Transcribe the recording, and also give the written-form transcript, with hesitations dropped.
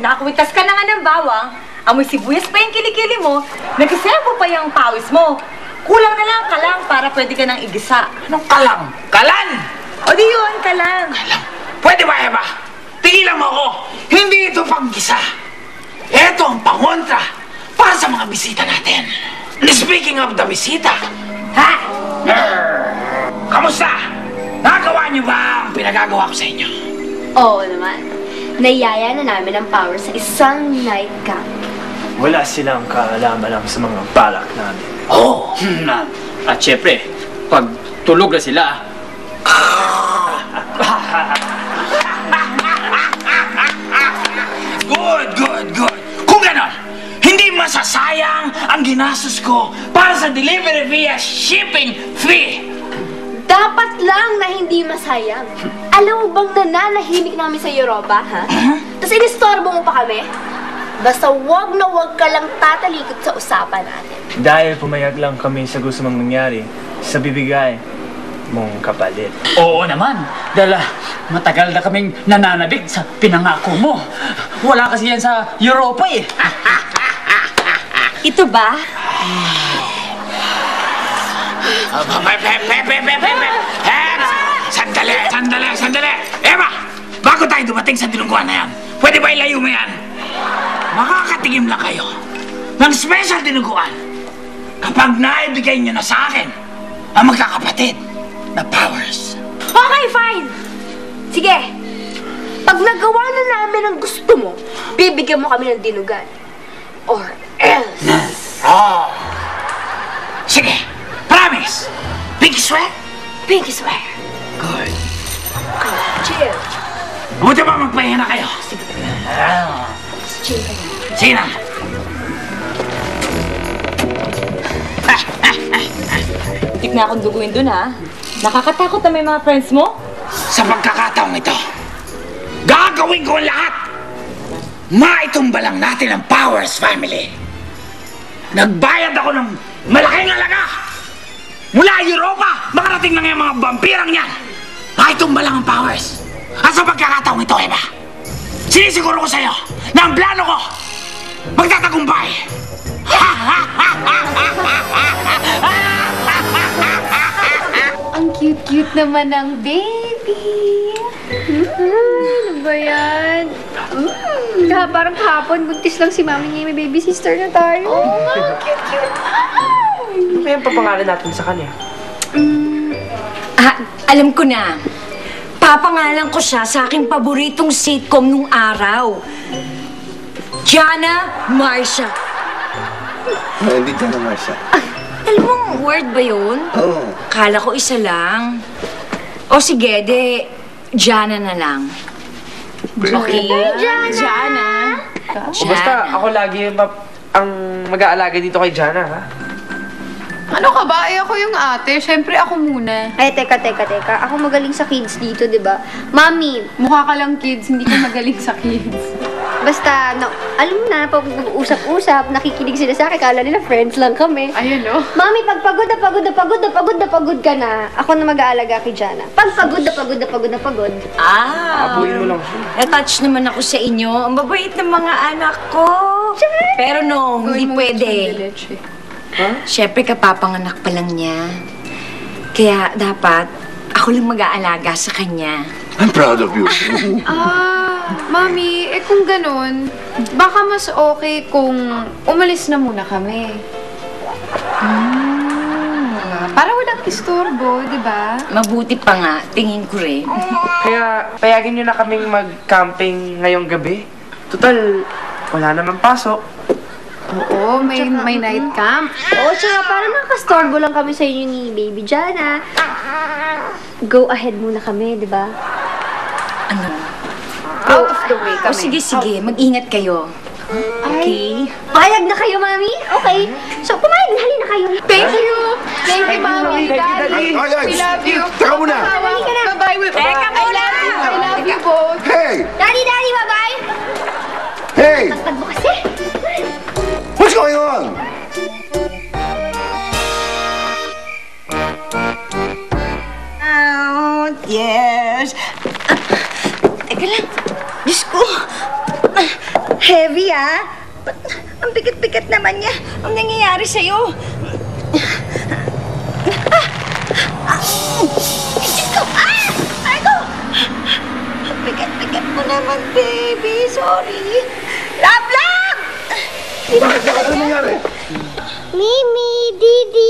Nakakuwitas ka na nga ng bawang, amoy sibuyas pa yung kilikili mo, nagkisebo pa yung pawis mo. Kulang na lang kalang para pwede ka nang igisa. Anong kalang? Kalan! O di yun, kalang. Kalang? Pwede ba, Eva? Tigilan mo ako! Hindi ito panggisa. Ito ang pangontra para sa mga bisita natin. And speaking of the bisita, ha? Kamusta? Nagawa niyo ba ang pinagagawa ko sa inyo? Oo naman. Nayaya na namin ang power sa isang night camp. Wala silang kaalaman sa mga balak namin. Oh! At syempre, pag tulog na sila, Good. Kung ganon, hindi masasayang ang ginastos ko para sa delivery via shipping fee. Dapat lang na hindi masayang. Alam mo bang nananahimik namin sa Europa, ha? Tapos inistorbo mo pa kami? Basta wag na wag ka lang tatalikod sa usapan natin. Dahil pumayag lang kami sa gusto mong nangyari, sa bibigay mong kapalit. oo naman, dahil matagal na kaming nananabik sa pinangako mo. Wala kasi yan sa Europa eh. Ito ba? Sandali! Eva! Bago tayo dumating sa dinungguan na yan, pwede ba ilayo mo yan? Makakatingin lang kayo ng special dinungguan kapag naibigay niyo na sa akin ang magkakapatid na powers. Okay, fine! Sige! Pag nagawa na namin ang gusto mo, bibigyan mo kami ng dinugan. Or else! Oh! Sige! Promise! Big swear? Pinky swear! Good. Chill! Buti ba magpahinga na kayo? Chill ka na. Sige na! Tik na akong duguin dun, ha? Nakakatakot na may mga friends mo? Sa pagkakataong ito, gagawin ko ang lahat! Maitumba lang natin ang Powers family! Nagbayad ako ng malaking halaga! Mula Europa, makarating lang yung mga vampirang yan! Maitumba lang ang Powers! At sa pagkakataong ito, Eva, sinisiguro ko sa'yo na ang plano ko magtatagumpay! Ang cute-cute naman ng baby. Ano ba yan? Parang kahapon, buntis lang si mami niya. May baby sister na tayo. Oo nga, cute-cute. Ano kaya ang papangalan natin sa kanya? Alam ko na. Papangalan ko siya sa aking paboritong sitcom nung araw. Jana Marcia. Hindi ka naman siya. Alam mong word ba yun? Oo. Kala ko isa lang. O sige, de, Jana na lang. Okay? Jana. O basta ako lagi ang mag-aalaga dito kay Jana, ha? Ano ka ba? Ako yung ate. Siyempre ako muna. Ay, teka. Ako magaling sa kids dito, di ba? Mami, Mukha ka lang kids, hindi ka magaling sa kids. basta, alam mo na, pag usap-usap, nakikinig sila sa akin, kala nila friends lang kami. Ayun, no? Mami, pag pagod ka na, ako na mag-aalaga kay Jana. Pag pagod na pagod. Abuin mo lang siya. Na-touch naman ako sa inyo. Ang babait ng mga anak ko. Pero no, hindi pwede. Siyempre, kapapanganak pa lang niya. Kaya dapat, ako lang mag-aalaga sa kanya. I'm proud of you. Mami, kung ganun, baka mas okay kung umalis na muna kami. Para walang istorbo, di ba? Mabuti pa nga, tingin ko rin. Kaya payagin nyo na kaming mag-camping ngayong gabi. Total, wala naman pasok. Oo, may night camp. Oo, tsaka parang nakastorbo lang kami sa inyo ni Baby Jana. Go ahead muna kami, di ba? Ano? Out of the way O kami. sige, mag-ingat kayo. Okay? Payag na kayo, Mami? Okay. So, pumayag na, halina kayo. Thank you! Thank you, Mami, Daddy. Ay, We love you. Teka muna. Bye-bye. Teka muna! I love you both. Hey! Daddy, bye-bye! Hey! Pagpag mo kasi. What's going on? Out, yes. Teka lang. Diyos ko. Heavy, ah. Ba't ang bigat-bigat naman niya? Ang nangyayari sa'yo? Diyos ko! Ay ko! Ang bigat-bigat mo naman, baby. Sorry. Love! Bakit? Ano nangyari? Mimi, Didi,